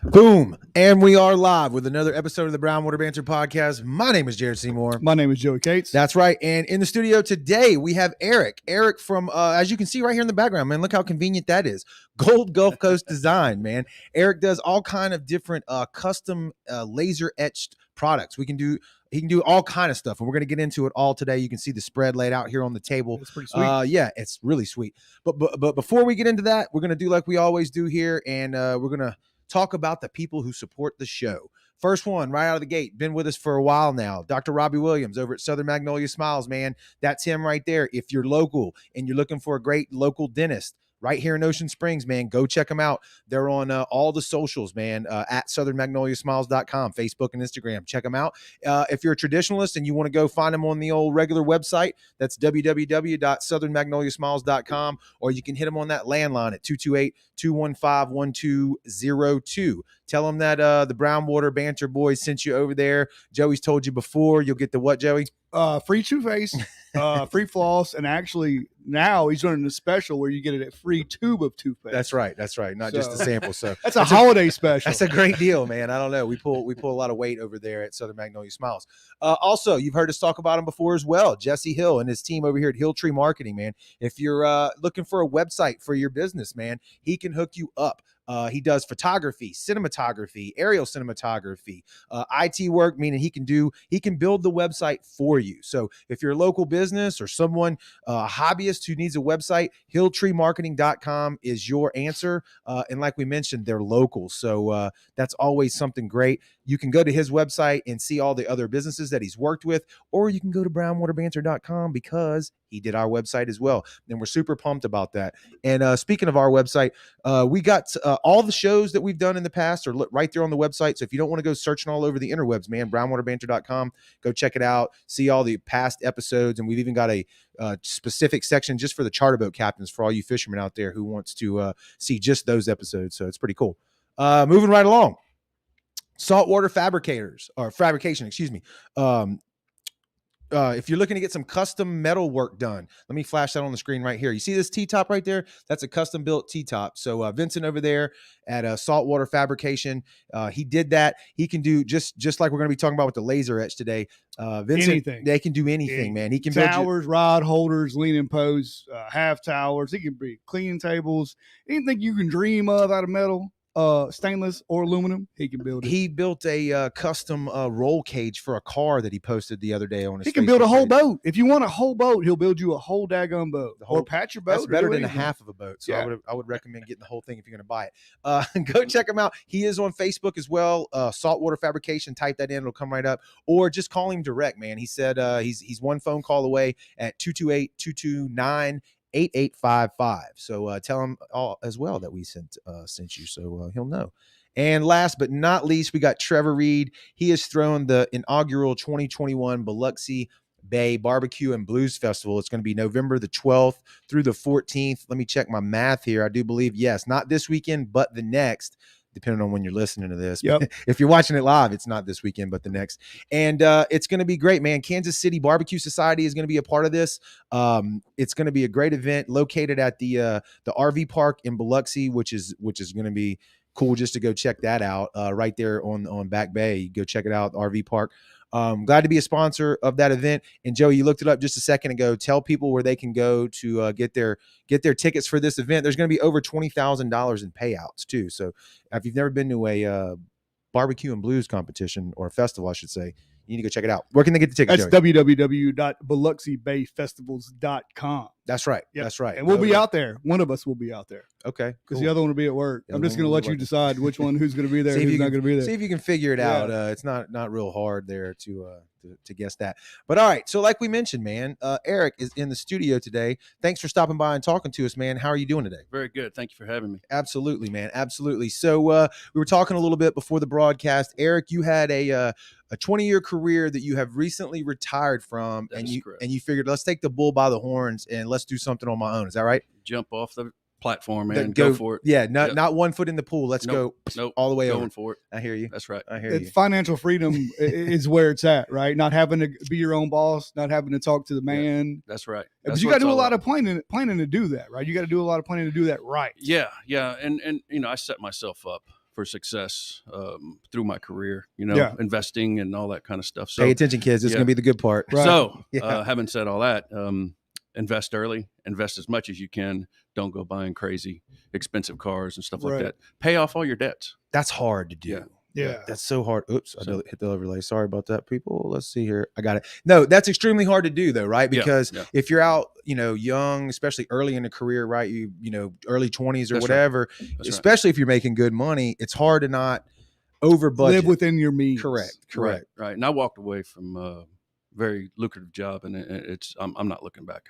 Boom. And we are live with another episode of the Brownwaterb Banter podcast. My name is Jared Seymour. My name is Joey Cates. That's right. And in the studio today, we have Eric. Eric from, as you can see right here in the background, man, look how convenient that is. Gold Gulf Coast Design, man. Eric does all kind of different custom laser etched products. He can do all kind of stuff, and we're going to get into it all today. You can see the spread laid out here on the table. It's pretty sweet. Yeah, it's really sweet. But before we get into that, we're going to do like we always do here, and we're going to talk about the people who support the show. First one, right out of the gate, been with us for a while now. Dr. Robbie Williams over at Southern Magnolia Smiles, man. That's him right there. If you're local and you're looking for a great local dentist, right here in Ocean Springs, man, go check them out. They're on all the socials, man, at southernmagnoliasmiles.com, Facebook and Instagram. Check them out. If you're a traditionalist and you want to go find them on the old regular website, that's www.southernmagnoliasmiles.com, or you can hit them on that landline at 228-215-1202. Tell them that the Brownwater Banter boys sent you over there. Joey's told you before. You'll get the what, Joey? Free toothpaste, free floss, and actually now he's running a special where you get a free tube of toothpaste. That's right. Not just a sample. So that's a holiday special. That's a great deal, man. I don't know. We pull a lot of weight over there at Southern Magnolia Smiles. Also, you've heard us talk about him before as well. Jesse Hill and his team over here at Hill Tree Marketing, man. If you're looking for a website for your business, man, he can hook you up. He does photography, cinematography, aerial cinematography, IT work, meaning he can build the website for you. So if you're a local business or someone, a hobbyist who needs a website, hilltreemarketing.com is your answer. And like we mentioned, they're local. So that's always something great. You can go to his website and see all the other businesses that he's worked with, or you can go to brownwaterbanter.com because he did our website as well. And we're super pumped about that. And speaking of our website, we got all the shows that we've done in the past are right there on the website. So if you don't want to go searching all over the interwebs, man, brownwaterbanter.com, go check it out, see all the past episodes. And we've even got a specific section just for the charter boat captains, for all you fishermen out there who wants to see just those episodes. So it's pretty cool. Moving right along. Saltwater fabrication, excuse me. If you're looking to get some custom metal work done, let me flash that on the screen right here. You see this T-top right there? That's a custom built T-top. So Vincent over there at Saltwater Fabrication, he did that. He can do just like we're going to be talking about with the laser etch today. Vincent, anything. They can do anything, man. He can towers, rod holders, leaning posts, half towers. He can be cleaning tables, anything you can dream of out of metal. Stainless or aluminum, he can build it. He built a custom roll cage for a car that he posted the other day on his He can Facebook build a whole page. boat. If you want a whole boat, he'll build you a whole daggone boat. Or patch your boat. That's better than a half of a boat. So yeah. I would recommend getting the whole thing if you're going to buy it. Go check him out. He is on Facebook as well. Saltwater Fabrication. Type that in. It'll come right up. Or just call him direct, man. He said he's one phone call away at 228-229-8855. So tell him all as well that we sent you, so he'll know. And last but not least, we got Trevor Reed. He has thrown the inaugural 2021 Biloxi Bay Barbecue and Blues Festival. It's going to be November the 12th through the 14th. Let me check my math here. I do believe, yes, not this weekend, but the next, depending on when you're listening to this. Yep. If you're watching it live, it's not this weekend, but the next. And it's going to be great, man. Kansas City Barbecue Society is going to be a part of this. It's going to be a great event located at the RV park in Biloxi, which is going to be cool just to go check that out right there on Back Bay. Go check it out, RV park. Glad to be a sponsor of that event. And Joey, you looked it up just a second ago. Tell people where they can go to get their tickets for this event. There's going to be over $20,000 in payouts too. So if you've never been to a barbecue and blues competition or a festival, I should say, you need to go check it out. Where can they get the tickets? That's www.biloxibayfestivals.com. That's right. Yep. That's right. And we'll be out there. One of us will be out there. Okay. Because the other one will be at work. I'm just going to let you decide who's going to be there, who's not going to be there. See if you can figure it out. It's not real hard there to guess that. But all right. So like we mentioned, man, Eric is in the studio today. Thanks for stopping by and talking to us, man. How are you doing today? Very good. Thank you for having me. Absolutely, man. Absolutely. So we were talking a little bit before the broadcast. Eric, you had a 20-year career that you have recently retired from, and you figured, let's take the bull by the horns and let's do something on my own. Is that right? Jump off the platform, man. Go for it. Yeah, not 1 foot in the pool. Let's go all the way over. Going for it. I hear you. That's right. I hear you. Financial freedom is where it's at, right? Not having to be your own boss, not having to talk to the man. Yeah, that's right. But you got to do a lot of planning to do that, right? You got to do a lot of planning to do that right. Yeah. And I set myself up for success through my career, investing and all that kind of stuff. So pay attention, kids. It's going to be the good part. Right. So having said all that, invest early, invest as much as you can. Don't go buying crazy expensive cars and stuff like that. Pay off all your debts. That's hard to do. Yeah. That's so hard. Oops, I hit the overlay. Sorry about that, people. Let's see here. I got it. No, that's extremely hard to do though, right? Because if you're out, young, especially early in the career, right? You early 20s or That's whatever, right. especially if you're making good money, it's hard to not over budget. Live within your means. Correct. Right. And I walked away from a very lucrative job, and I'm not looking back.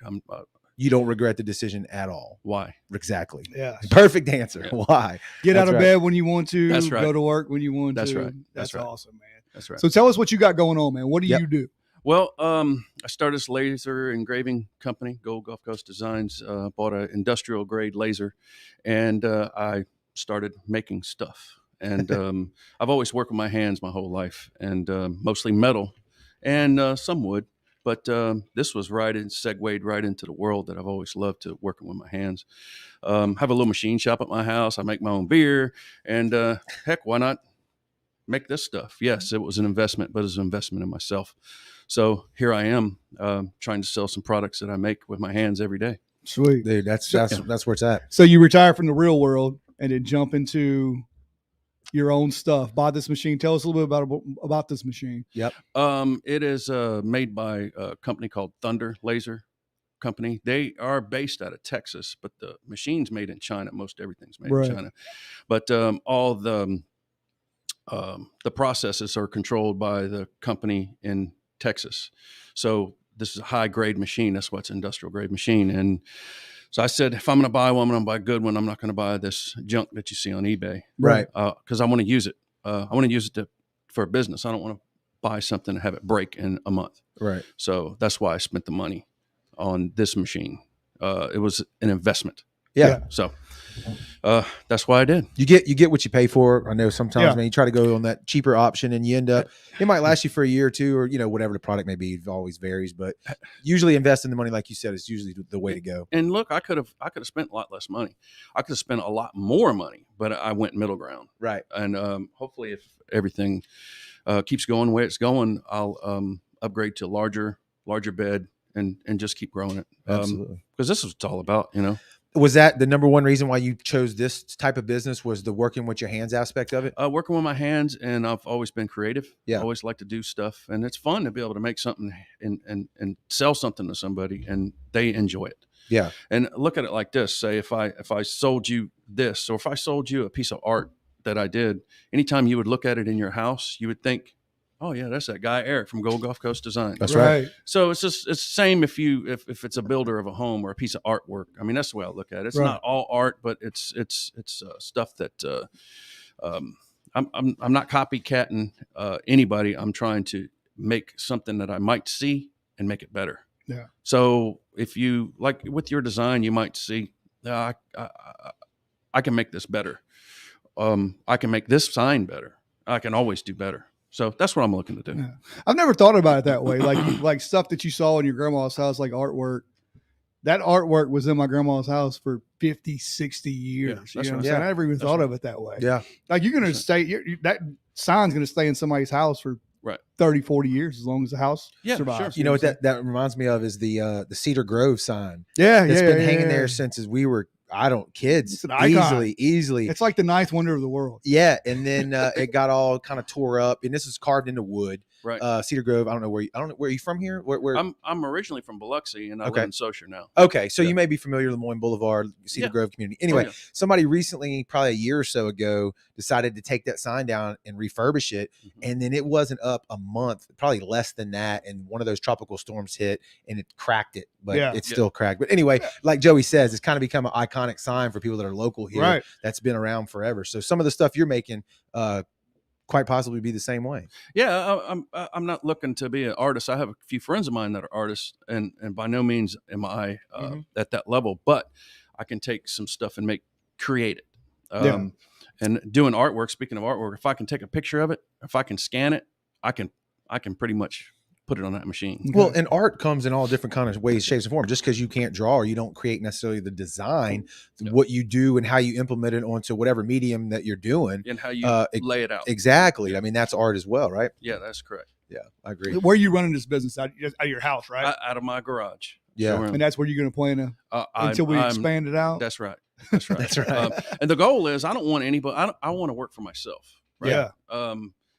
You don't regret the decision at all. Why? Exactly. Yeah. Perfect answer. Yeah. Why? Get out of bed when you want to. That's right. Go to work when you want That's to. Right. That's awesome, man. That's right. So tell us what you got going on, man. What do you do? Well, I started this laser engraving company, Gold Gulf Coast Designs. Bought an industrial grade laser, and I started making stuff. And I've always worked with my hands my whole life, and mostly metal and some wood. But this was segued right into the world that I've always loved, to working with my hands. Have a little machine shop at my house. I make my own beer, and heck, why not make this stuff? Yes, it was an investment, but it was an investment in myself. So here I am, trying to sell some products that I make with my hands every day. Sweet, dude. That's where it's at. So you retire from the real world and then jump into your own stuff. Buy this machine. Tell us a little bit about this machine. Yep. It is made by a company called Thunder Laser Company. They are based out of Texas, but the machine's made in China. Most everything's made in China. But all the processes are controlled by the company in Texas. So this is a high grade machine. That's what's industrial grade machine. And so I said, if I'm going to buy one, I'm going to buy a good one. I'm not going to buy this junk that you see on eBay. Right. Because I want to use it. I want to use it for a business. I don't want to buy something and have it break in a month. Right. So that's why I spent the money on this machine. It was an investment. Yeah. So that's why I did. You get what you pay for. I know sometimes, man, you try to go on that cheaper option and you end up, it might last you for a year or two, or, whatever the product may be. It always varies, but usually investing the money, like you said, is usually the way to go. And look, I could have spent a lot less money. I could have spent a lot more money, but I went middle ground. Right. And hopefully if everything keeps going the way it's going, I'll upgrade to larger bed and just keep growing it. Absolutely. Because this is what it's all about, Was that the number one reason why you chose this type of business, was the working with your hands aspect of it? Working with my hands, and I've always been creative. Yeah. I always like to do stuff, and it's fun to be able to make something and sell something to somebody and they enjoy it. Yeah. And look at it like this. Say if I sold you this, or if I sold you a piece of art that I did, anytime you would look at it in your house, you would think, oh yeah, that's that guy Eric from Gold Gulf Coast Design. That's right. So it's the same if it's a builder of a home or a piece of artwork. I mean, that's the way I look at it. It's not all art, but it's stuff that I'm not copycatting anybody. I'm trying to make something that I might see and make it better. Yeah. So if you like with your design, you might see, I can make this better. I can make this sign better. I can always do better. So that's what I'm looking to do. Yeah. I've never thought about it that way. Like stuff that you saw in your grandma's house, like artwork. That artwork was in my grandma's house for 50, 60 years. Yeah, you know what I'm saying? I never even thought of it that way. Yeah. Like you're going to stay, that sign's going to stay in somebody's house for 30, 40 years, as long as the house survives. Sure. You know what that reminds me of is the Cedar Grove sign. Yeah. It's been hanging there since we were, kids. It's an icon. Easily. It's like the ninth wonder of the world. Yeah. And then it got all kind of tore up, and this is carved into wood. Right. Cedar Grove. I don't know where you from here. Where I'm originally from Biloxi, and I live in Saucier now. Okay. So you may be familiar with Lemoyne Boulevard, Cedar Grove community. Anyway, somebody recently, probably a year or so ago, decided to take that sign down and refurbish it. Mm-hmm. And then it wasn't up a month, probably less than that. And one of those tropical storms hit and it cracked it, but it's still cracked. But anyway, like Joey says, it's kind of become an iconic sign for people that are local here. That's been around forever. So some of the stuff you're making, quite possibly be the same way. Yeah, I'm not looking to be an artist. I have a few friends of mine that are artists, and by no means am I at that level. But I can take some stuff and create it. And doing artwork. Speaking of artwork, if I can take a picture of it, if I can scan it, I can pretty much put it on that machine. Okay. Well, and art comes in all different kind of ways, shapes, and forms. Just because you can't draw or you don't create necessarily the design, Yep. what you do and how you implement it onto whatever medium that you're doing. And how you lay it out. Exactly. Yeah. I mean, that's art as well, right? Yeah, that's correct. Yeah, I agree. Where are you running this business out of your house, right? Out of my garage. Yeah. So, And that's where you're going to plan until we expand it out. That's right. That's right. That's right. And the goal is I don't want anybody. I want to work for myself. Right? Yeah.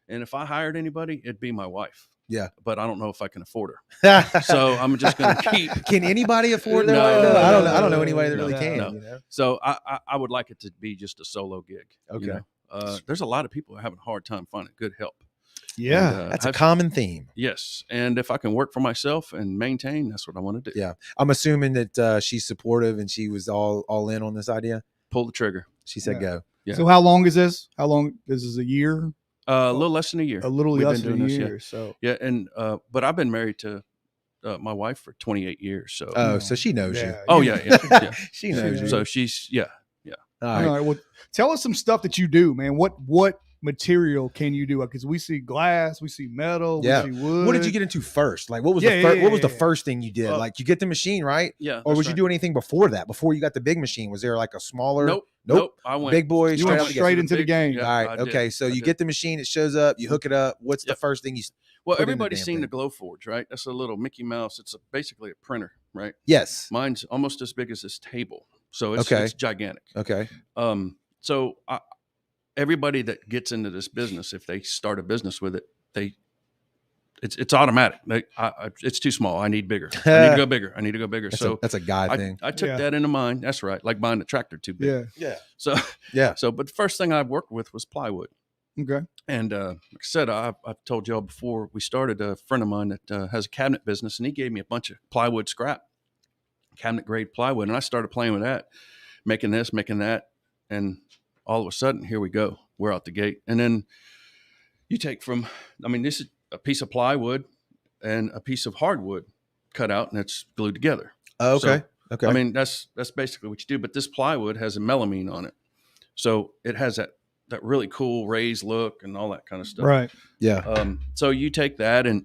And if I hired anybody, it'd be my wife. Yeah. But I don't know if I can afford her. So I'm just going to keep. Can anybody afford that? No, I don't know anybody that really no, can. no. You know? So I would like it to be just a solo gig. Okay. You know? There's a lot of people having a hard time finding good help. Yeah. And, That's a common theme. Yes. And if I can work for myself and maintain, that's what I want to do. Yeah. I'm assuming that she's supportive and she was all in on this idea. Pull the trigger. She said go. Yeah. So how long is this? How long? This is a year? A little less than a year. A little We've less been than a doing this, year. So Yeah. And, but I've been married to my wife for 28 years. So, Oh, so she knows you. oh, yeah. She knows you. So she's, yeah. All All right. right. Well, tell us some stuff that you do, man. What material can you do? Because we see glass, we see metal, Yeah. we see wood. What did you get into first? Like, what was Yeah, the yeah, what was the yeah. first thing you did? Like, you get the machine, right? Yeah. Or that's was you right. do anything before that? Before you got the big machine, was there like a smaller? Nope. I went Big boy, You straight went out the straight gate. into the game. Yeah, All right. I did. Okay. So I you did. get the machine, it shows up, you hook it up. What's the Yep. first thing you? Well, put in the everybody's damn seen the thing? Glow Forge, right? That's a little Mickey Mouse. It's basically a printer, right? Yes. Mine's almost as big as this table, so Okay. it's gigantic. Okay. So everybody that gets into this business, if they start a business with it, it's automatic. It's too small. I need bigger. I need to go bigger. I need to go bigger. That's a guy thing. I took Yeah. that into mind. That's right. Like buying a tractor too big. Yeah. Yeah. So Yeah. but the first thing I worked with was plywood. Okay. And like I said, I've told y'all before we started, a friend of mine that has a cabinet business, and he gave me a bunch of plywood scrap, cabinet grade plywood. And I started playing with that, making this, making that. And all of a sudden, here we go. We're out the gate. And then you take this is a piece of plywood and a piece of hardwood cut out, and it's glued together. Oh, okay. So, okay. I mean, that's basically what you do. But this plywood has a melamine on it. So it has that really cool raised look and all that kind of stuff. Right. yeah. So you take that and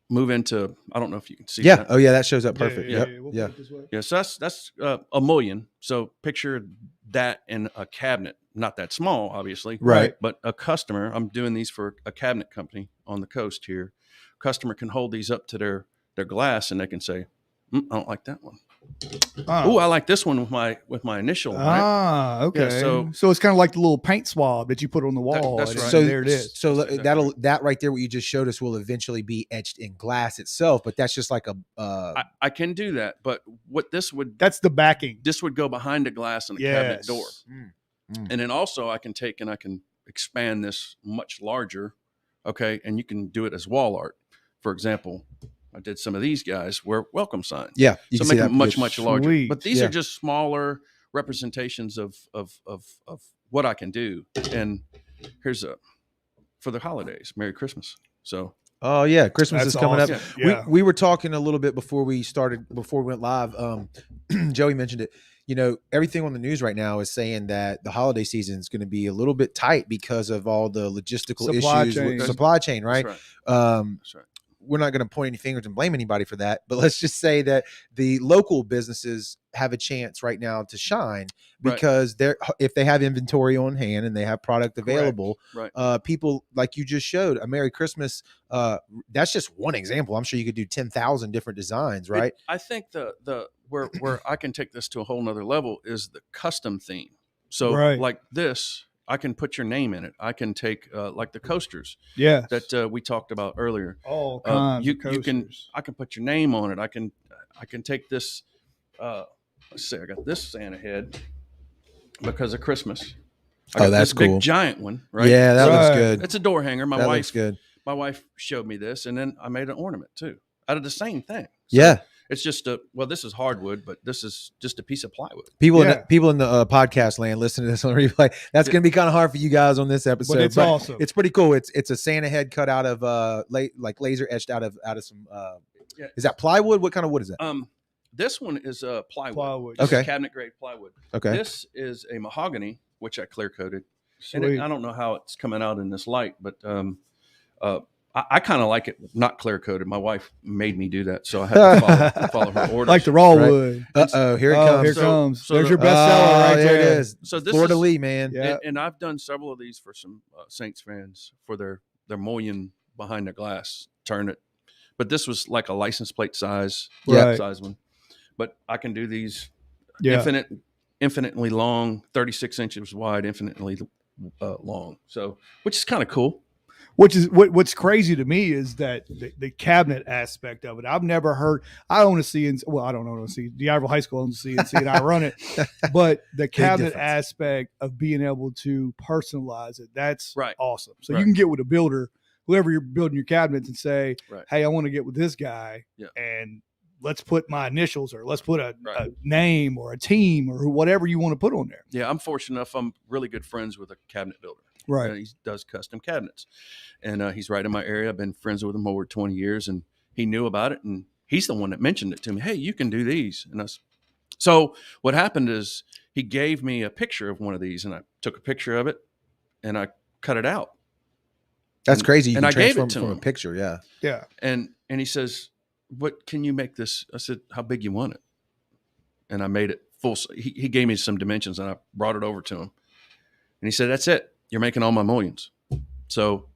move into, I don't know if you can see Yeah. that. Oh, yeah. That shows up perfect. yeah, Yep. We'll Yeah. put it this way. Yeah, so that's a mullion. So picture that in a cabinet, not that small, obviously. Right. But a customer, I'm doing these for a cabinet company on the coast here. Customer can hold these up to their glass and they can say, I don't like that one. Oh, I like this one with my initial. Right? Okay. Yeah, so it's kind of like the little paint swab that you put on the wall. that's and right. So there it is. So That's exactly that right there, what you just showed us, will eventually be etched in glass itself. But that's just like a. I can do that, but what this would That's the backing. go behind the glass in the cabinet Yes. door. And then also I can take and I can expand this much larger. Okay. And you can do it as wall art. For example, I did some of these guys were welcome signs. Yeah. You So can make see them that much, good- much larger. Sweet. But these Yeah. are just smaller representations of what I can do. And here's for the holidays, Merry Christmas. So Oh yeah, Christmas That's is coming awesome. up. Yeah. We were talking a little bit before we went live. Joey mentioned it. You know, everything on the news right now is saying that the holiday season is going to be a little bit tight because of all the logistical Supply issues chain. with supply chain, right? that's right. That's right. We're not going to point any fingers and blame anybody for that, but let's just say that the local businesses have a chance right now to shine Right. because if they have inventory on hand and they have product available, Right. people like you just showed a Merry Christmas. That's just one example. I'm sure you could do 10,000 different designs, right? I think the where I can take this to a whole nother level is the custom theme. So Right. like this, I can put your name in it. I can take like the coasters Yeah. that we talked about earlier. All kinds you of coasters. can I can put your name on it. I can take this. Let's see, I got this Santa head because of Christmas. I Oh, got that's this big cool. giant one, right? Yeah, that looks Right. good. It's a door hanger. That looks good. My wife showed me this, and then I made an ornament too out of the same thing. So Yeah. it's just this is hardwood, but this is just a piece of plywood. People Yeah. in the podcast land listen to this on replay. That's going to be kind of hard for you guys on this episode, But it's awesome. It's pretty cool. It's a Santa head cut out of like laser etched out of some. Yeah. Is that plywood? What kind of wood is that? This one is plywood. Plywood. This is Okay. cabinet grade plywood. Okay. This is a mahogany, which I clear coated. And Sweet. I don't know how it's coming out in this light, but I kind of like it not clear coated. My wife made me do that, so I have to follow her orders. Like the raw Right. wood. Here it Oh, comes. here comes. So There's the- your bestseller right there. there. It is. So this Florida is- Lee, man. Yeah. And I've done several of these for some Saints fans for their mullion behind the glass, turn it. But this was like a license plate size, Right. size one. But I can do these Yeah. infinitely long, 36 inches wide, infinitely long. So, which is kind of cool. Which is what's crazy to me is that the cabinet aspect of it. I've never heard. I own a CNC. Well, I don't own a CNC. D'Iberville High School owns a CNC, and I run it. But the cabinet difference. aspect of being able to personalize it—that's Right. awesome. So Right. you can get with a builder, whoever you're building your cabinets, and say, Right. "Hey, I want to get with this guy, Yeah. and let's put my initials, or let's put a Right. name, or a team, or whatever you want to put on there." Yeah, I'm fortunate enough. I'm really good friends with a cabinet builder. Right. He does custom cabinets, and he's right in my area. I've been friends with him over 20 years, and he knew about it, and he's the one that mentioned it to me. Hey, you can do these, and so what happened is he gave me a picture of one of these, and I took a picture of it, and I cut it out, That's crazy. You and can I gave it transform to from a him. picture. Yeah. Yeah. and he says, "What can you make this?" I said, "How big you want it?" And I made it full. He gave me some dimensions, and I brought it over to him, and he said, "That's it. You're making all my mullions." So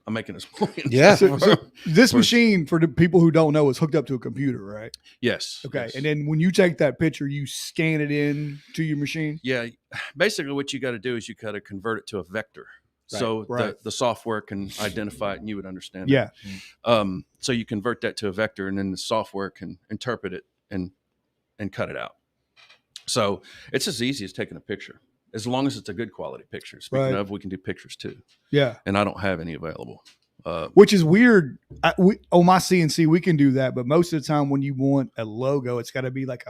I'm making this mullions. Yeah. So this For- machine, for the people who don't know, is hooked up to a computer, right? Yes. Okay. yes. And then when you take that picture, you scan it in to your machine. Yeah, basically what you got to do is you got to convert it to a vector. Right, So right. the software can identify it and you would understand Yeah. it. So you convert that to a vector and then the software can interpret it and cut it out. So it's as easy as taking a picture. As long as it's a good quality picture. Speaking Right. of, we can do pictures too. Yeah. And I don't have any available. Which is weird. On my CNC, we can do that. But most of the time when you want a logo, it's got to be like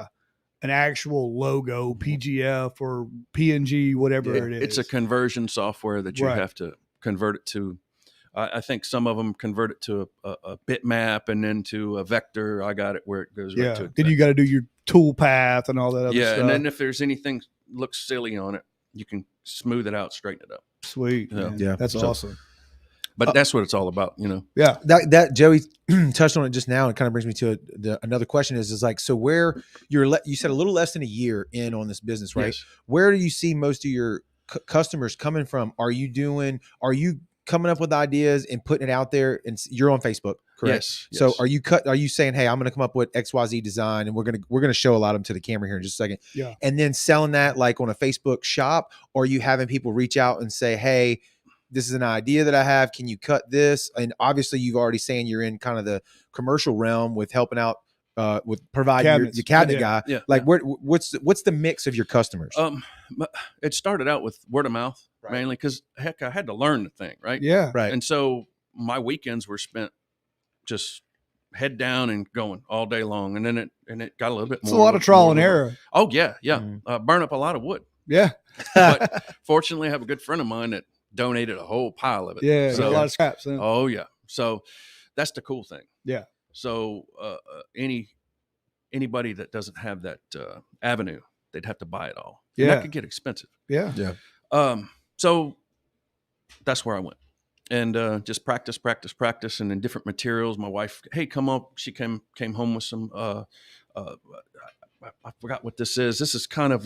an actual logo, PGF or PNG, whatever it is. It's a conversion software that you Right. have to convert it to. I think some of them convert it to a bitmap and then to a vector. I got it where it goes right to it. Then you got to do your tool path and all that other Yeah, stuff. and then if there's anything looks silly on it, you can smooth it out, straighten it up. Sweet. Yeah. Man. Yeah. That's So- awesome. But that's what it's all about, you know. Yeah. That Joey touched on it just now, and kind of brings me to another question is like, so where you said a little less than a year in on this business, right? Yes. Where do you see most of your customers coming from? Are you coming up with ideas and putting it out there? And you're on Facebook, correct? Yes. So yes. are you saying, hey, I'm going to come up with XYZ design, and we're going to show a lot of them to the camera here in just a second. Yeah. And then selling that like on a Facebook shop, or are you having people reach out and say, hey, this is an idea that I have. Can you cut this? And obviously you've already saying you're in kind of the commercial realm with helping out with providing your Cabinets. cabinet Yeah. guy. Yeah. Like what's the mix of your customers? It started out with word of mouth Right. mainly because heck, I had to learn the thing, right? Yeah. Right. And so my weekends were spent just head down and going all day long, and then it got a little bit It's more. a lot of trial more and error. Oh yeah, yeah. Mhm. Burn up a lot of wood. Yeah. But fortunately, I have a good friend of mine that donated a whole pile of it. Yeah. So, a lot of scraps. Huh? oh yeah. So that's the cool thing. Yeah. So anybody that doesn't have that avenue, they'd have to buy it all. And Yeah. that could get expensive. Yeah. So that's where I went, and just practice, and then different materials. My wife, hey, come up. She came home with some. I forgot what this is. This is kind of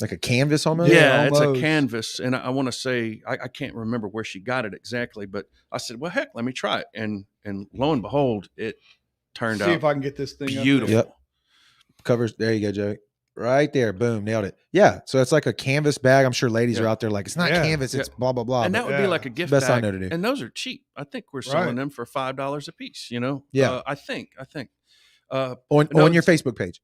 like a canvas almost? yeah, it's a almost. canvas, and I want to say I can't remember where she got it exactly, but I said, well, heck, let me try it, and lo and behold, it turned See out if I can get this thing up beautiful. Yep. Covers. There you go, Joey. Right there. Boom. Nailed it. Yeah. So it's like a canvas bag. I'm sure ladies Yeah. are out there like, it's not Yeah. canvas. It's blah, blah, blah. And But that would be Yeah. like a gift Best I bag, know to do. and those are cheap. I think we're selling Right. them for $5 a piece. You know, Yeah. I think. on No, your Facebook page.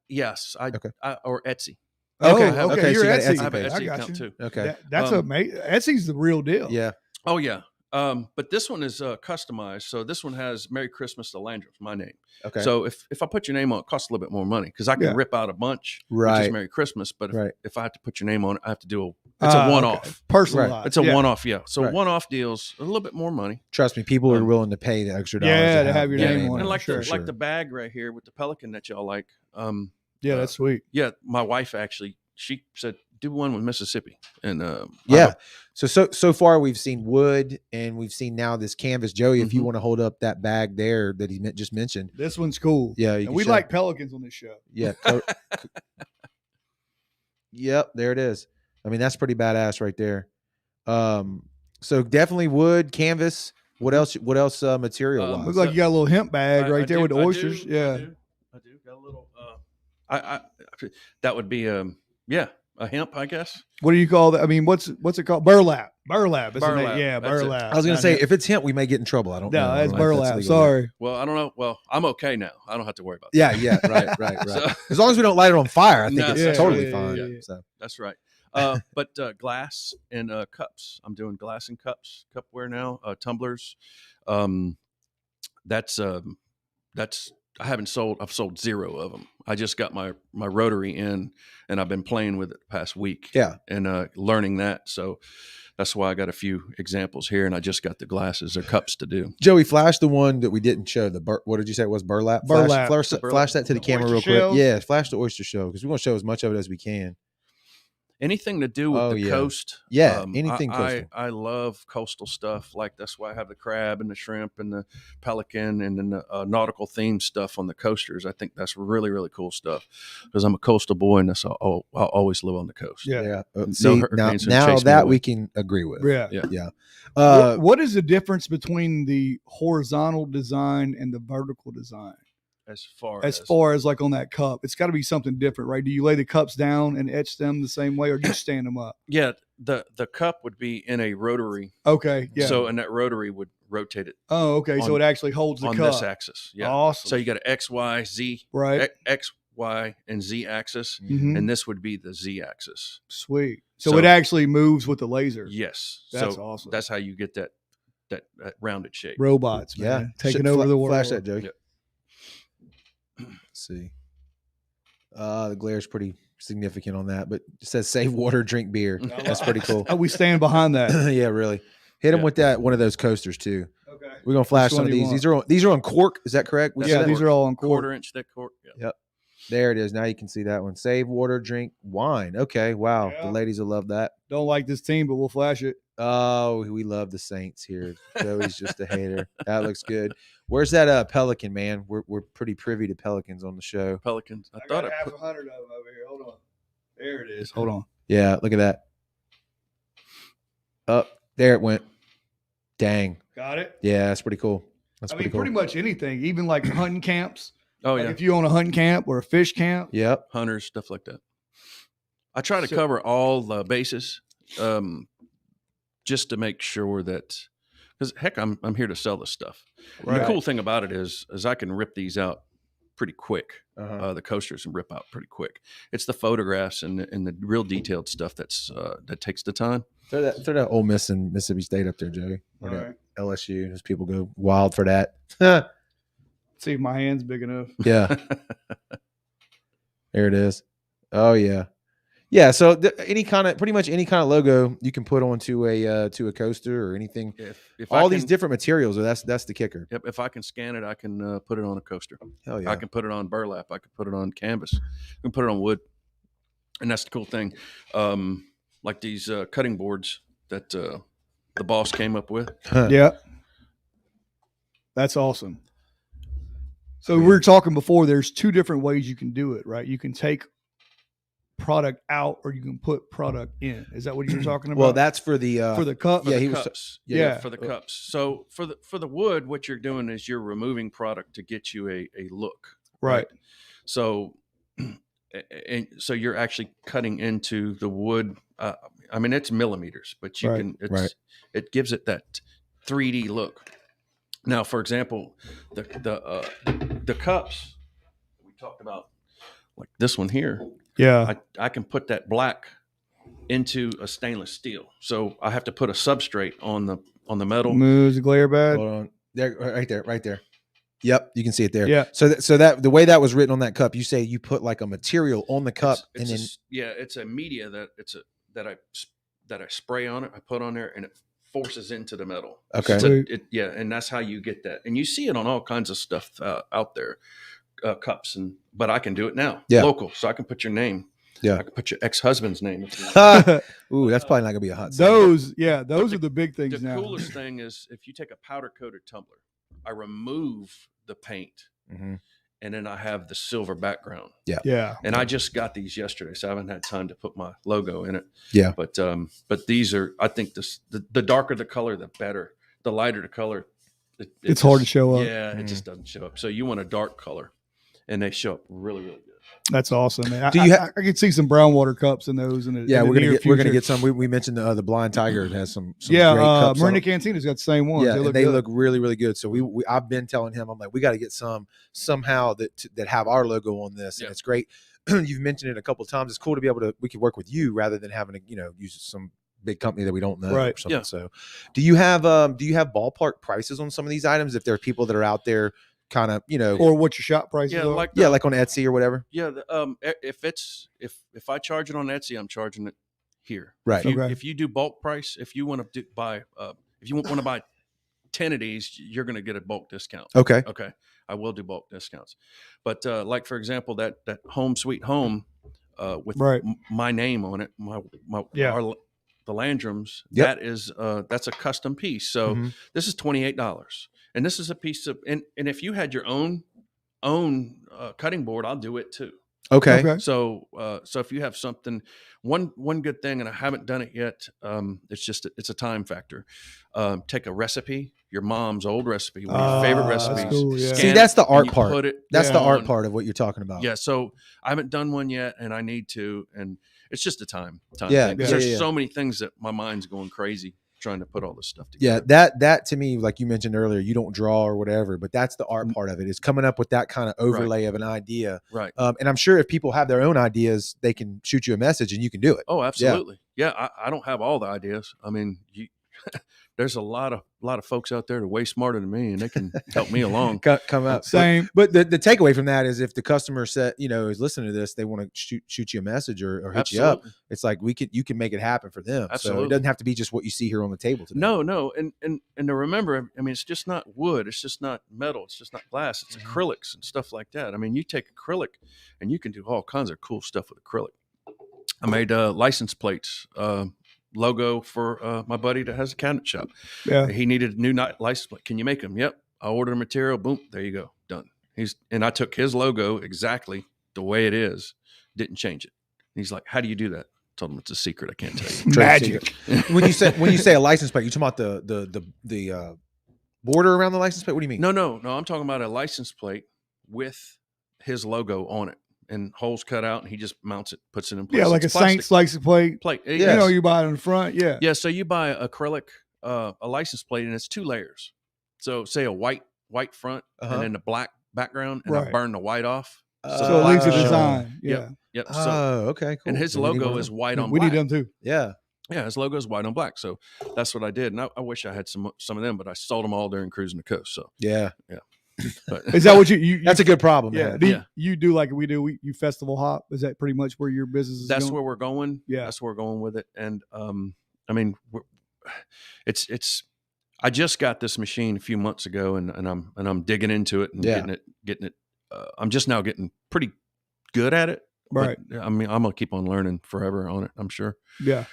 Yes, Okay. or Etsy. Oh, Okay, okay. okay, You're so you got an Etsy. I have an page. Etsy I got account you. too. Okay. That's amazing. Etsy's the real deal. Yeah. Oh yeah. But this one is customized. So this one has Merry Christmas to Landrum, my name. Okay. So if I put your name on it, it costs a little bit more money because I can Yeah. rip out a bunch, which Right. is Merry Christmas. But if, Right. if I have to put your name on it, I have to do it's a one-off. Personalized. It's a Yeah. one-off, yeah. So Right. one-off deals, a little bit more money. Trust me, people are willing to pay the extra dollars. Yeah, to have your their name on And it, like sure, the the bag right here with the pelican that y'all like. Yeah, that's sweet. Yeah, my wife actually, she said, do one with Mississippi, and yeah. So far we've seen wood, and we've seen now this canvas. Joey, if you Mhm. want to hold up that bag there that he just mentioned, This one's cool. yeah, you And can we show. like pelicans on this show. Yeah. Yep, there it is. I mean, that's pretty badass right there. So definitely wood, canvas. What else? What else? Material wise. Looks like you got a little hemp bag right there do- with the I oysters. do, Yeah. I do got a little. I that would be yeah, a hemp, I guess. What do you call that? I mean, what's it called? Burlap. Burlap. Isn't Burlap, it? Yeah, that's it. burlap. I was gonna Not say hemp. if it's hemp, we may get in trouble. I don't know. No, I that's don't know if burlap. legal. Sorry. Well, I don't know. Well, I'm okay now. I don't have to worry about that. Yeah, yeah, right. So- As long as we don't light it on fire, I think No, it's that's totally right. fine. Yeah. So That's right. But glass and cups. I'm doing glass and cups, cupware now. Tumblers. That's I've sold 0 of them. I just got my rotary in, and I've been playing with it the past week. Yeah. And learning that. So that's why I got a few examples here, and I just got the glasses or cups to do. Joey, flash the one that we didn't show. What did you say it was? Burlap. Burlap. Flash that to the camera real oyster quick. shells? Yeah, flash the oyster shell because we want to show as much of it as we can. Anything to do with Oh, the yeah. coast. Yeah, anything I coastal. I love coastal stuff. Like that's why I have the crab and the shrimp and the pelican and then the nautical themed stuff on the coasters. I think that's really, really cool stuff because I'm a coastal boy and I'll always live on the coast. Yeah. Yeah. No See, hurricanes now can chase me that away. we can agree with. Yeah. Yeah. What is the difference between the horizontal design and the vertical design? As far As like on that cup, it's got to be something different, right? Do you lay the cups down and etch them the same way, or do you stand them up? yeah, the cup would be in a rotary. Okay, yeah. So and that rotary would rotate it Oh, okay. So on- it actually holds the on cup. this axis. Yeah. Awesome. So you got an X, Y, Z, right. X, Y, and Z axis, Mhm. and this would be the Z axis. Sweet. So So- it actually moves with the laser. Yes. That's so awesome. that's how you get that rounded shape. Robots, man, Yeah. taking over the world. Flash that, Joey. Yeah. Let's see. The glare's pretty significant on that, but it says save water, drink beer. That's pretty cool. Oh, we stand behind that. Yeah, really. Hit them Yeah. with that one of those coasters too. Okay. We're gonna flash Which some one of do you these. want? These are on cork. Is that correct? We That's said Yeah, that? these are all on quarter. Quarter-inch thick cork. Yeah. Yep. There it is. Now you can see that one. Save water, drink wine. Okay. Wow. Yeah. The ladies will love that. Don't like this team, but we'll flash it. Oh, we love the Saints here. Joey's just a hater. That looks good. Where's that pelican, man? We're pretty privy to pelicans on the show. Pelicans. I got thought I half put, 100 of them over here. Hold on. There it is. Hold on. Yeah, look at that. Up there it went. Dang. Got it. Yeah, that's pretty cool. That's I pretty mean, cool. pretty much anything, even like hunting camps. oh Like yeah, if you own a hunting camp or a fish camp. Yep. hunters, stuff like that. I try to So- cover all the bases, just to make sure that, because heck, I'm here to sell this stuff. And Right. the cool thing about it is I can rip these out pretty quick. Uh-huh. The coasters and rip out pretty quick. It's the photographs and the real detailed stuff that takes the time. Throw that Ole Miss and Mississippi State up there, Joey. Or All that right. LSU. Those people go wild for that. See if my hand's big enough. Yeah. There it is. Oh yeah. Yeah, so pretty much any kind of logo you can put onto a coaster or anything. If All I these can- different materials. That's the kicker. Yep, if I can scan it, I can put it on a coaster. Hell yeah. I can put it on burlap. I can put it on canvas. I can put it on wood. And that's the cool thing. Like these cutting boards that the boss came up with. Yeah. That's awesome. So we were talking before, there's two different ways you can do it, right? You can take product out or you can put product in. Is that what you were talking about? Well, that's for the cup. For Yeah, the he was- cups. yeah. For the cups. So for the wood, what you're doing is you're removing product to get you a look. Right. So and so you're actually cutting into the wood. I mean, it's millimeters, but you Right. can. It's, Right. It gives it that 3D look. Now, for example, the cups we talked about, like this one here, Yeah. I can put that black into a stainless steel. So I have to put a substrate on the metal. Moves the glare bad. hold on. There, right there. Yep, you can see it there. Yeah. So that the way that was written on that cup, you say you put like a material on the cup It's and a then s- yeah, it's a media that I spray on it. I put on there and it forces into the metal. Okay. So yeah, and that's how you get that. And you see it on all kinds of stuff out there, cups but I can do it now, Yeah. local. So I can put your name. Yeah. I could put your ex-husband's name. If you want. Ooh, that's probably not gonna be a hot sale. Those are the big things The now. coolest thing is if you take a powder coated tumbler, I remove the paint, Mhm. and then I have the silver background. Yeah. And I just got these yesterday, so I haven't had time to put my logo in it. Yeah. But these are, I think the darker the color, the better. The lighter the color, It's hard to show up. Yeah, it just doesn't show up. So you want a dark color, and they show up really, really good. That's awesome, man. Do you I could see some brown water cups in those. In the we're gonna get some. We mentioned the Blind Tiger has some great cups. Marina Cantina's got the same ones. Yeah, they good. look really, really good. So I've been telling him, I'm like, we got to get some somehow that have our logo on this, and it's great. You've mentioned it a couple of times. It's cool to be able to, we could work with you rather than having to, use some big company that we don't know or something. Yeah. So do you have ballpark prices on some of these items if there are people that are out there kind of, or what your shop prices are? Like on Etsy or whatever? Yeah, if I charge it on Etsy, I'm charging it here. Right. If you do bulk price, if you want to buy 10 of these, you're going to get a bulk discount. Okay. I will do bulk discounts. But like for example, that Home Sweet Home with my name on it, the Landrums, that's a custom piece. So this is $28, and this is a piece of, and if you had your own cutting board, I'll do it too. Okay. So if you have something, one good thing, and I haven't done it yet, it's a time factor. Take a recipe, your mom's old recipe, one of your favorite recipes. Cool, yeah. See, that's the art part. That's the art on. part of what you're talking about. Yeah. So I haven't done one yet, and I need to, and it's just a time Yeah, thing. There's so many things that my mind's going crazy trying to put all this stuff together. Yeah, that to me, like you mentioned earlier, you don't draw or whatever, but that's the art part of it, is coming up with that kind of overlay of an idea. Right. And I'm sure if people have their own ideas, they can shoot you a message and you can do it. Oh, absolutely. Yeah, I don't have all the ideas. I mean, there's a lot of folks out there that are way smarter than me, and they can help me along. Come out. Same. But the takeaway from that is, if the customer said, is listening to this, they want to shoot you a message or hit you up. It's like you can make it happen for them. Absolutely. So it doesn't have to be just what you see here on the table today. No. And to remember, I mean, it's just not wood. It's just not metal. It's just not glass. It's acrylics and stuff like that. I mean, you take acrylic and you can do all kinds of cool stuff with acrylic. I made license plates, logo for my buddy that has a cabinet shop. Yeah. He needed a new license plate. Can you make them? Yep. I ordered material. Boom. There you go. Done. And I took his logo exactly the way it is. Didn't change it. And he's like, how do you do that? I told him it's a secret. I can't tell you. Magic. when you say a license plate, you talking about the border around the license plate? What do you mean? No. I'm talking about a license plate with his logo on it and holes cut out, and he just mounts it, puts it in place. Yeah, like it's a Saints license plate. Yes. You buy it in the front. Yeah. Yeah. So you buy acrylic, a license plate, and it's 2 layers. So say a white front and then the black background, and I burn the white off. So it leaves a design. Yeah. Yep. Oh, okay, cool. And his logo is white on We black. need them too. Yeah. Yeah, his logo is white on black. So that's what I did. And I wish I had some of them, but I sold them all during cruising the coast. So yeah. But Is that what you that's a good problem. Yeah. Man. You do like we do. You festival hop. Is that pretty much where your business is that's going? where we're going. Yeah. That's where we're going with it. And I mean, it's. I just got this machine a few months ago, and I'm digging into it and getting it. I'm just now getting pretty good at it. Right. But, I mean, I'm gonna keep on learning forever on it. I'm sure. Yeah.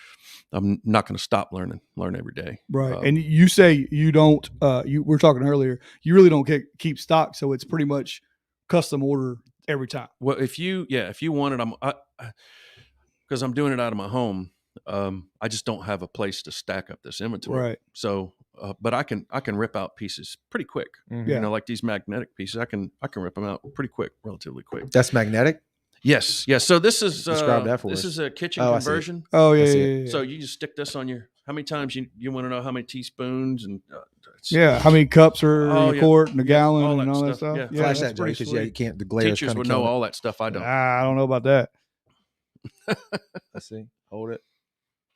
I'm not going to stop learning. Learn every day. Right. And you say you don't. You were talking earlier. You really don't keep stock, so it's pretty much custom order every time. Well, if you want it, because I'm doing it out of my home. I just don't have a place to stack up this inventory. Right. So, but I can rip out pieces pretty quick. Mm-hmm. You know, like these magnetic pieces, I can rip them out pretty quick, relatively quick. That's magnetic. Yes. So this is describe that for this us. is a kitchen conversion. Oh yeah. So you just stick this on your. How many times you want to know how many teaspoons and how many cups are in a quart and a gallon and all that stuff. Yeah, flash that, Joey, because you can't. The glare teachers would know all that stuff. I don't. I don't know about that. Let's see. Hold it.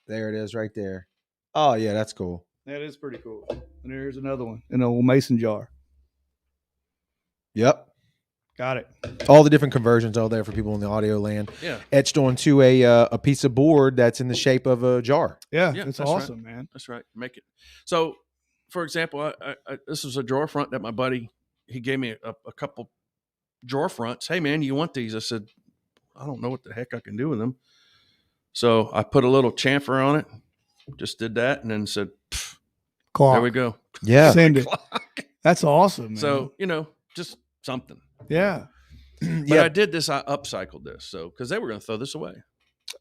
There it is, right there. Oh yeah, that's cool. That is pretty cool. And there's another one in an old mason jar. Yep. Got it. All the different conversions all there for people in the audio land. Yeah. Etched onto a piece of board that's in the shape of a jar. Yeah, it's awesome, right. man. That's right. Make it. So, for example, I this was a drawer front that my buddy, he gave me a couple drawer fronts. Hey man, you want these? I said, I don't know what the heck I can do with them. So I put a little chamfer on it, just did that, and then said, Clock. there we go. Yeah. Send it. That's awesome, man. So, just something. yeah. But I did this, I upcycled this. So, because they were going to throw this away.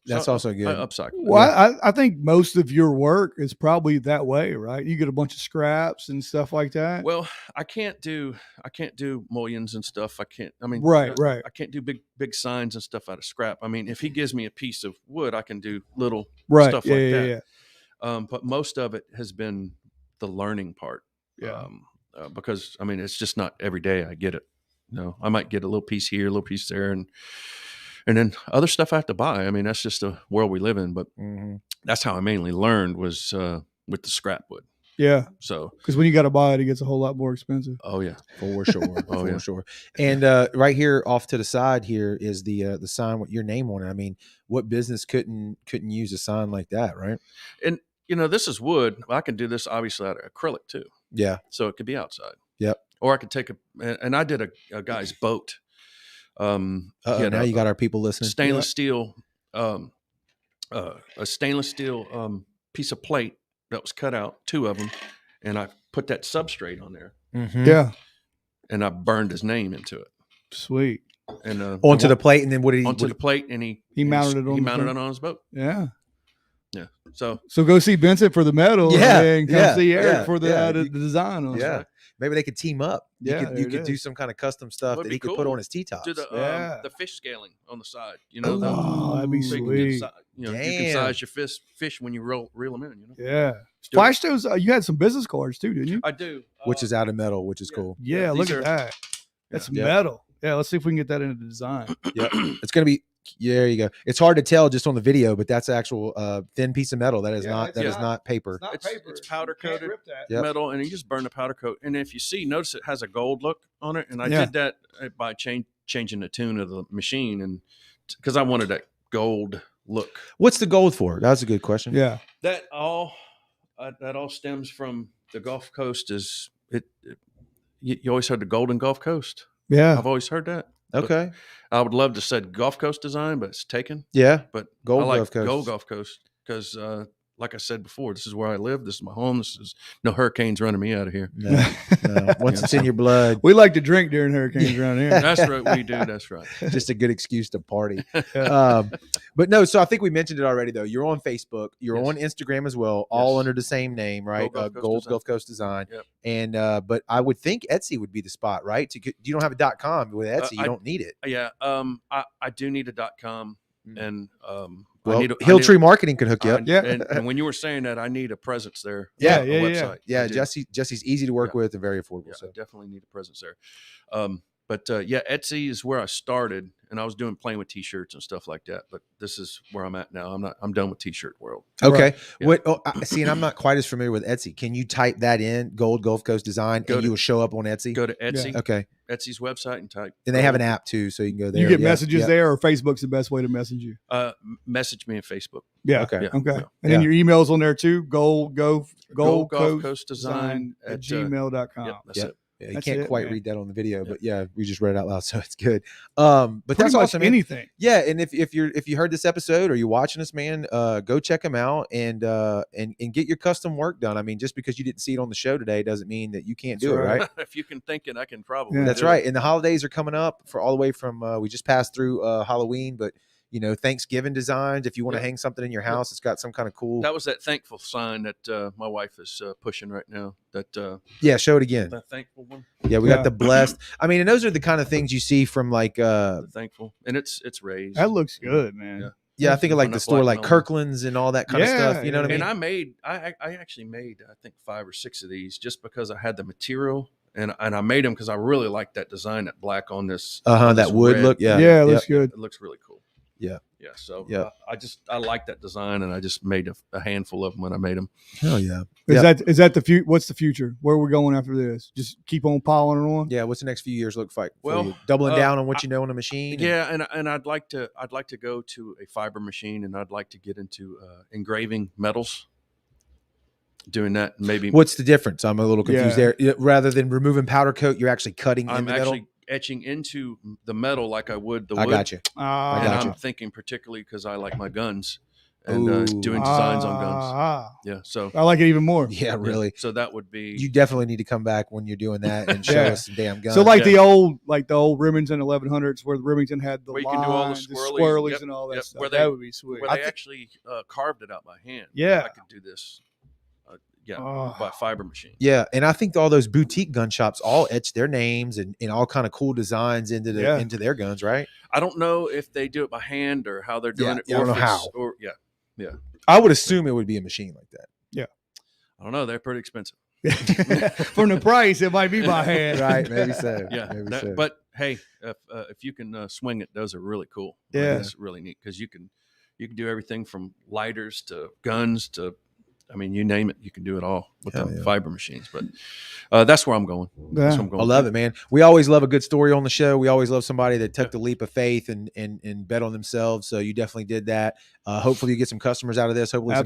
That's So also good. I upcycled it. Well, I think most of your work is probably that way, right? You get a bunch of scraps and stuff like that. Well, I can't do mullions and stuff. I mean, Right. I can't do big signs and stuff out of scrap. I mean, if he gives me a piece of wood, I can do little stuff like that. Yeah. But most of it has been the learning part. Yeah. Because I mean, it's just not every day I get it. I might get a little piece here, a little piece there, and then other stuff I have to buy. I mean, that's just the world we live in. But that's how I mainly learned was with the scrap wood. Yeah. So, because when you got to buy it, it gets a whole lot more expensive. Oh yeah, for sure. For sure. And right here off to the side here is the sign with your name on it. I mean, what business couldn't use a sign like that, right? And this is wood. I can do this obviously out of acrylic too. Yeah. So it could be outside. Yep. Or I could take and I did a guy's boat. Now you got our people listening. Stainless steel, a stainless steel piece of plate that was cut out, 2 of them, and I put that substrate on there. Mm-hmm. Yeah. And I burned his name into it. Sweet. And onto the plate, and then what did he? Onto the plate, and he mounted it on. He mounted it on his boat. Yeah. Yeah. So go see Vincent for the metal. Yeah. And come see Eric Yeah. for the design on it. Yeah. Maybe they could team up. You could do some kind of custom stuff that he could put on his T-tops. Do the fish scaling on the side. That'd be sweet. You can size your fish when you reel them in. Yeah. Flash those. You had some business cards too, didn't you? I do. Which is out of metal, which is cool. Yeah. Look at that. That's metal. Yeah. Let's see if we can get that into the design. Yeah. It's gonna be. Yeah, there you go. It's hard to tell just on the video, but that's actual thin piece of metal. That is not paper. It's powder coated metal, and you just burn the powder coat. And if you notice it has a gold look on it. And I did that by changing the tune of the machine, and because I wanted that gold look. What's the gold for? That's a good question. Yeah, that all stems from the Gulf Coast. You always heard the Golden Gulf Coast. Yeah, I've always heard that. Okay. I would love to say Gulf Coast design, but it's taken. Yeah. But Gold I like Gulf Coast. Gold Gulf Coast because, like I said before, this is where I live. This is my home. This is no hurricanes running me out of here. No. Once it's in your blood. We like to drink during hurricanes around here. That's right. We do. That's right. Just a good excuse to party. But no, so I think we mentioned it already, though. You're on Facebook. You're on Instagram as well, all under the same name, right? Gold Gulf Coast Design. Yep. And but I would think Etsy would be the spot, right? You don't have a .com with Etsy. You don't need it. Yeah. I do need a .com. And Hilltree Marketing could hook you up. And when you were saying that, I need a presence there. Website. Yeah. Jesse's easy to work with and very affordable. Yeah, so I definitely need a presence there. But Etsy is where I started, and I was playing with T-shirts and stuff like that. But this is where I'm at now. I'm done with T-shirt world. Okay. Right. See, and I'm not quite as familiar with Etsy. Can you type that in, Gold Gulf Coast Design, and you will show up on Etsy? Go to Etsy. Yeah. Okay. Etsy's website and type. And they have an app too, so you can go there. You get messages there, or Facebook's the best way to message you? Message me on Facebook. Yeah. Okay. Okay. And then your email's on there too. Gold Coast Design at gmail.com. Yep, that's it. Yeah, you can't quite read that on the video, but we just read it out loud, so it's good. But that's awesome. Anything. Yeah, and if you heard this episode or you're watching this, man, go check them out and get your custom work done. I mean, just because you didn't see it on the show today doesn't mean that you can't do it, right? If you can think it, I can probably. That's right. And the holidays are coming up for all the way from we just passed through Halloween, but Thanksgiving designs. If you want to hang something in your house, it's got some kind of cool. That was that thankful sign that my wife is pushing right now. That show it again. The thankful one. Yeah, we got the blessed. I mean, and those are the kind of things you see from like the thankful, and it's raised. That looks good, man. Yeah, I think of like the store like Kirkland's and all that kind of stuff. You know what I mean? And I actually made I think 5 or 6 of these just because I had the material. And I made them because I really like that design, that black on this. That wood look. Yeah, it looks good. It looks really cool. Yeah. So I like that design, and I just made a handful of them when I made them. Hell yeah. Is that the future? What's the future? Where are we going after this? Just keep on piling it on. Yeah. What's the next few years look like? Well, doubling down on what you know on a machine. And I'd like to go to a fiber machine, and I'd like to get into engraving metals. Doing that, maybe. What's the difference? I'm a little confused there. Rather than removing powder coat, you're actually cutting in the metal. etching into the metal like I would the I wood. got you. Ah, And gotcha. I'm thinking particularly because I like my guns and doing designs on guns. Yeah, so I like it even more. Yeah, really. so that would be You definitely need to come back when you're doing that and show Yeah. us some damn guns. So like Yeah. the old Remington 1100s, where the Remington had the Where you can do all the lines, swirlies, yep, and all that yep, stuff. where That would be sweet. where they actually carved it out by hand. Yeah. I could do this. Oh. By fiber machine. Yeah, and I think all those boutique gun shops all etch their names and all kind of cool designs into their guns, right? I don't know if they do it by hand or how they're doing it. I don't know how. Or I would assume it would be a machine like that. I don't know. They're pretty expensive. From the price, it might be by hand. Right, maybe so. Yeah, maybe so. but hey, if you can swing it, those are really cool. Yeah. It's really neat because you can do everything from lighters to guns to, I mean, you name it, you can do it all with Hell the yeah. fiber machines. But that's where I'm going. That's where I'm going. I love it, man. We always love a good story on the show. We always love somebody that took the leap of faith and bet on themselves. So you definitely did that. Hopefully you get some customers out of this. Hopefully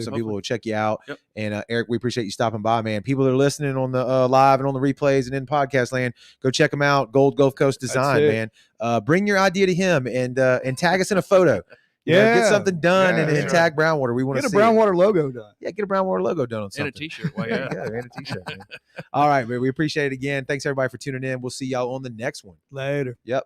some people will check you out. Yep. And Eric, we appreciate you stopping by, man. People that are listening on the live and on the replays and in podcast land, go check them out. Gold Gulf Coast Design, man. Bring your idea to him and tag us in a photo. You know, get something done and tag Brownwater. We want to see get a Brownwater logo done. Yeah, get a Brownwater logo done on something. And a t-shirt. Why, yeah, and a t-shirt, man. All right, man. We appreciate it again. Thanks everybody for tuning in. We'll see y'all on the next one. Later. Yep.